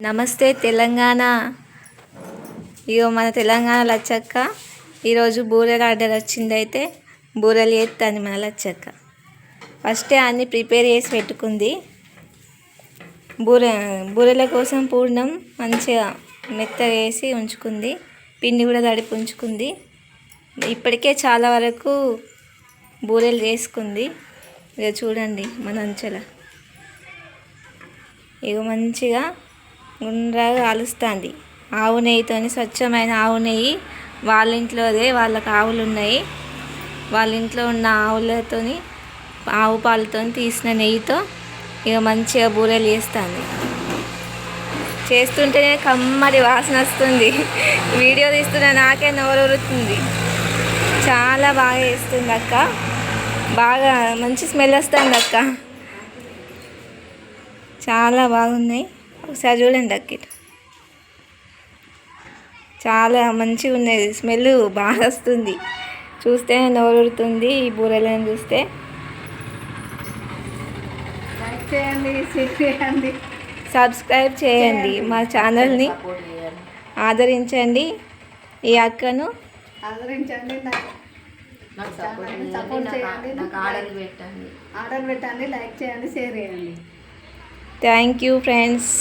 నమస్తే తెలంగాణ. ఇగో మన తెలంగాణ లచ్చక్క ఈరోజు బూరెల ఆర్డర్ వచ్చింది. అయితే బూరెలు చేస్తుంది మన లచ్చక్క. ఫస్టే అన్నీ ప్రిపేర్ చేసి పెట్టుకుంది. బూరెల కోసం పూర్ణం మంచిగా మెత్తగా వేసి ఉంచుకుంది. పిండి కూడా తడిపి ఉంచుకుంది. ఇప్పటికే చాలా వరకు బూరెలు చేసుకుంది. ఇక చూడండి మన అంచెల ఇక మంచిగా గుండ్రగా కాలుస్తుంది. ఆవు నెయ్యితో, స్వచ్ఛమైన ఆవు నెయ్యి, వాళ్ళ ఇంట్లోదే, వాళ్ళకి ఆవులు ఉన్నాయి. వాళ్ళ ఇంట్లో ఉన్న ఆవులతో, ఆవు పాలతో తీసిన నెయ్యితో ఇక మంచిగా బూరెలు చేస్తుంది. చేస్తుంటేనే కమ్మడి వాసన వస్తుంది. వీడియో తీస్తున్న నాకే నోరూరుతుంది. చాలా బాగా చేస్తుంది అక్క. బాగా మంచి స్మెల్ వస్తుంది అక్క. చాలా బాగున్నాయి. ఒకసారి చూడండి అక్క. చాలా మంచిగా ఉన్నది. స్మెల్ బాగా వస్తుంది. చూస్తే నోరుతుంది ఈ బూరెలను చూస్తే. లైక్ చేయండి, షేర్ చేయండి, సబ్స్క్రైబ్ చేయండి. మా ఛానల్ని ఆదరించండి. ఈ అక్కను ఆదరించండి. సపోర్ట్ చేయండి. ఆర్డర్ పెట్టండి, లైక్ చేయండి, షేర్ చేయండి. Thank you friends.